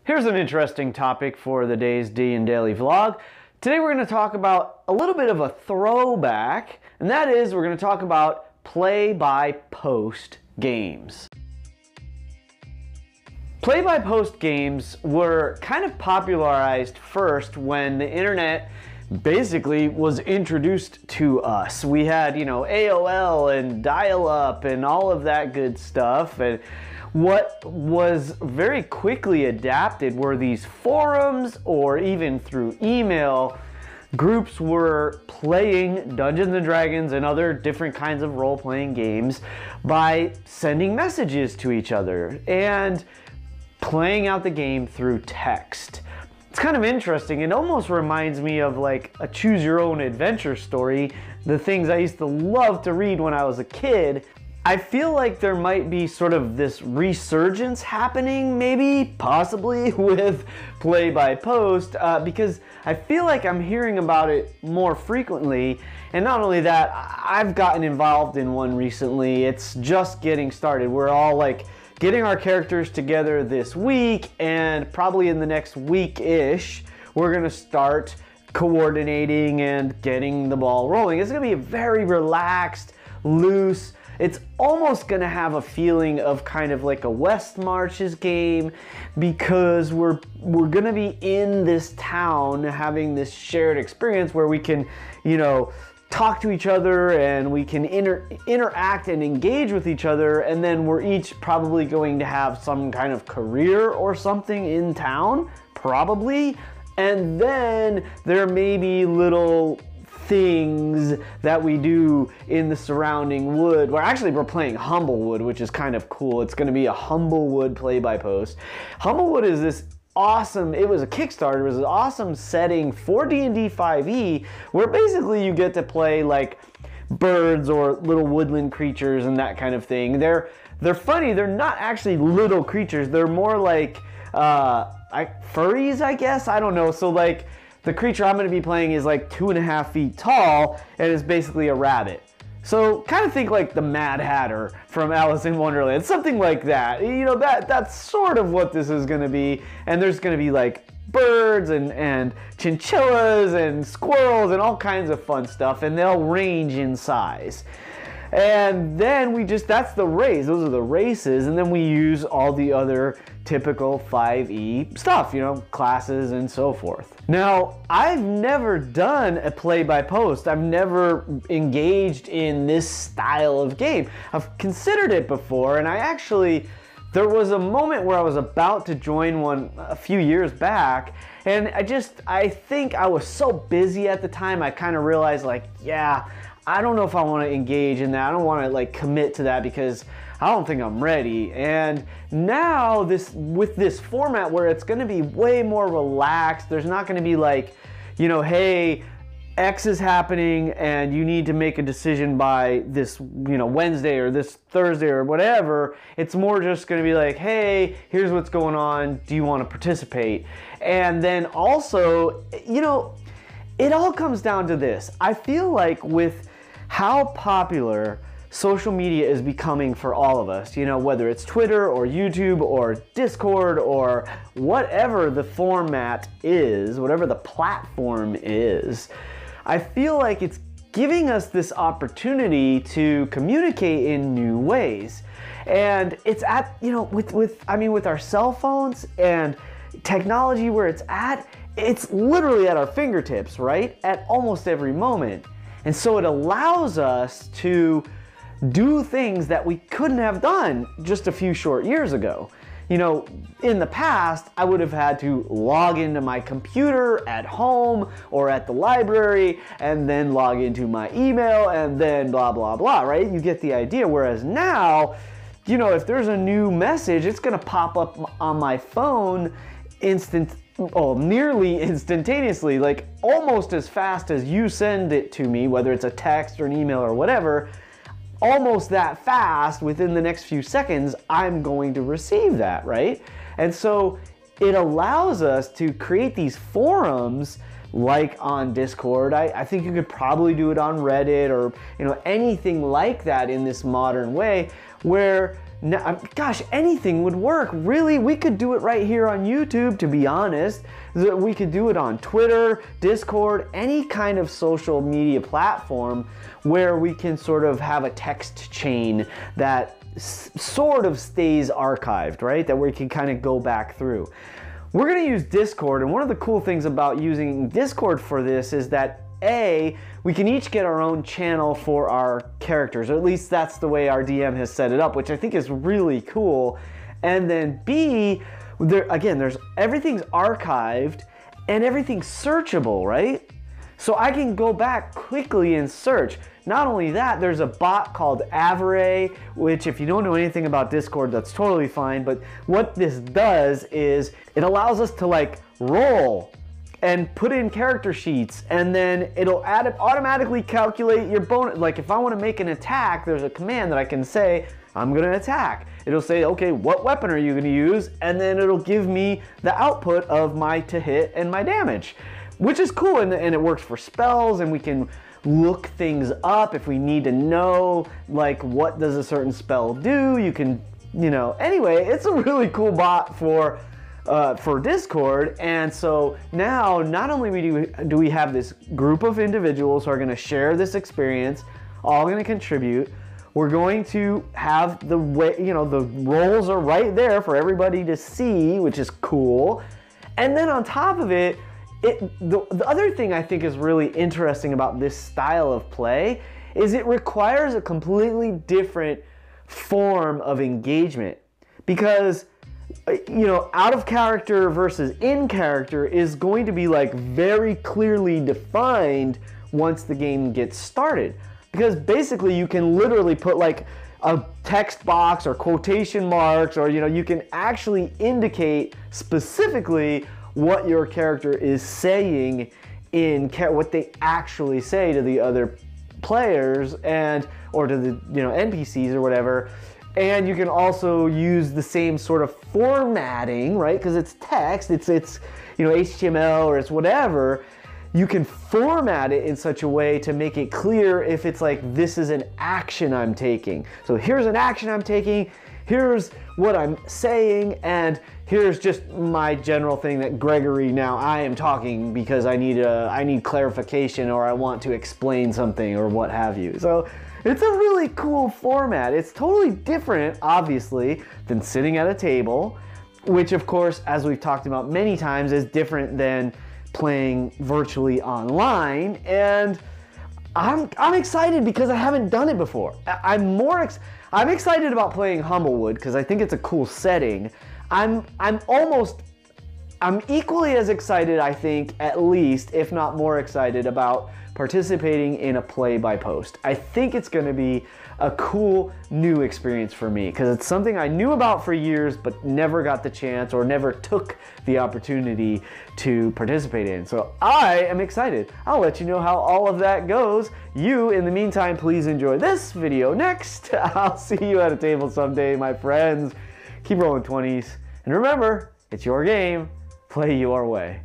Here's an interesting topic for the day's DnDaily vlog. Today we're going to talk about a little bit of a throwback, and that is we're going to talk about play-by-post games. Play-by-post games were kind of popularized first when the internet basically was introduced to us. We had, AOL and dial-up and all of that good stuff. And what was very quickly adapted were these forums, or even through email, groups were playing Dungeons and Dragons and other different kinds of role-playing games by sending messages to each other and playing out the game through text. It's kind of interesting. It almost reminds me of like a choose-your-own-adventure story, the things I used to love to read when I was a kid. I feel like there might be sort of this resurgence happening, maybe, possibly, with play-by-post, because I feel like I'm hearing about it more frequently. And not only that, I've gotten involved in one recently. It's just getting started. We're all like getting our characters together this week, and probably in the next week-ish, we're gonna start coordinating and getting the ball rolling. It's gonna be a very relaxed, loose, it's almost gonna have a feeling of kind of like a West Marches game, because we're gonna be in this town having this shared experience where we can, talk to each other and we can interact and engage with each other, and then we're each probably going to have some kind of career or something in town, probably, and then there may be little things that we do in the surrounding wood. We're playing Humblewood, which is kind of cool. It's going to be a Humblewood play-by-post. Humblewood is this awesome, it was a Kickstarter, it was an awesome setting for D&D 5e, where basically you get to play like birds or little woodland creatures and that kind of thing. They're funny, they're not actually little creatures, they're more like furries, I guess, I don't know. So like the creature I'm going to be playing is like 2.5 feet tall and is basically a rabbit. So kind of think like the Mad Hatter from Alice in Wonderland, something like that. That's sort of what this is going to be. And there's going to be like birds and chinchillas and squirrels and all kinds of fun stuff, and they'll range in size. And then that's the race, those are the races, and then we use all the other typical 5e stuff, classes and so forth. Now, I've never done a play-by-post. I've never engaged in this style of game. I've considered it before, and there was a moment where I was about to join one a few years back, and I think I was so busy at the time, I kind of realized I don't know if I want to engage in that. I don't want to commit to that because I don't think I'm ready. And now with this format where it's going to be way more relaxed, there's not going to be hey, X is happening and you need to make a decision by this, Wednesday or this Thursday or whatever. It's more just going to be like, hey, here's what's going on. Do you want to participate? And then also, it all comes down to this. I feel like with how popular social media is becoming for all of us, whether it's Twitter or YouTube or Discord or whatever the format is, whatever the platform is, I feel like it's giving us this opportunity to communicate in new ways. And it's at, with our cell phones and technology where it's literally at our fingertips, right? At almost every moment. And so it allows us to do things that we couldn't have done just a few short years ago. In the past, I would have had to log into my computer at home or at the library and then log into my email and then blah, blah, blah, right? You get the idea. Whereas now, if there's a new message, it's going to pop up on my phone nearly instantaneously, almost as fast as you send it to me, whether it's a text or an email or whatever, almost that fast, within the next few seconds, I'm going to receive that, right? And so it allows us to create these forums like on Discord. I think you could probably do it on Reddit or anything like that in this modern way, where Now, gosh, anything would work. Really, we could do it right here on YouTube, to be honest. We could do it on Twitter, Discord, any kind of social media platform where we can sort of have a text chain that sort of stays archived, right? That we can kind of go back through. We're going to use Discord, and one of the cool things about using Discord for this is that we can each get our own channel for our characters, or at least that's the way our DM has set it up, which I think is really cool. And then B, there's everything's archived and everything's searchable, right? So I can go back quickly and search. Not only that, there's a bot called Avray, which if you don't know anything about Discord, that's totally fine. But what this does is it allows us to like roll and put in character sheets, and then it'll automatically calculate your bonus. Like if I want to make an attack, there's a command that I can say, I'm going to attack. It'll say, okay, what weapon are you going to use? And then it'll give me the output of my to hit and my damage, which is cool. And it works for spells, and we can look things up if we need to know, like what does a certain spell do. You can, anyway, it's a really cool bot for Discord. And so now not only do we have this group of individuals who are going to share this experience, all going to contribute, we're going to have the way, the roles are right there for everybody to see, which is cool. And then on top of it, the other thing I think is really interesting about this style of play is it requires a completely different form of engagement, because out of character versus in character is going to be like very clearly defined once the game gets started. Because basically you can literally put like a text box or quotation marks, or you can actually indicate specifically what your character is saying in what they actually say to the other players or to the NPCs or whatever. And you can also use the same sort of formatting, right? Because it's text, it's HTML or it's whatever. You can format it in such a way to make it clear if it's like, this is an action I'm taking. So here's an action I'm taking, here's what I'm saying, and here's just my general thing that Gregory, now I am talking because I need clarification, or I want to explain something, or what have you. So it's a really cool format. It's totally different, obviously, than sitting at a table, which of course, as we've talked about many times, is different than playing virtually online. And I'm excited because I haven't done it before. I'm excited about playing Humblewood because I think it's a cool setting. I'm equally as excited, I think, at least, if not more excited, about participating in a play-by-post. I think it's going to be a cool new experience for me because it's something I knew about for years but never got the chance or never took the opportunity to participate in. So I am excited. I'll let you know how all of that goes. You, in the meantime, please enjoy this video next. I'll see you at a table someday, my friends. Keep rolling 20s. And remember, it's your game. Play your way.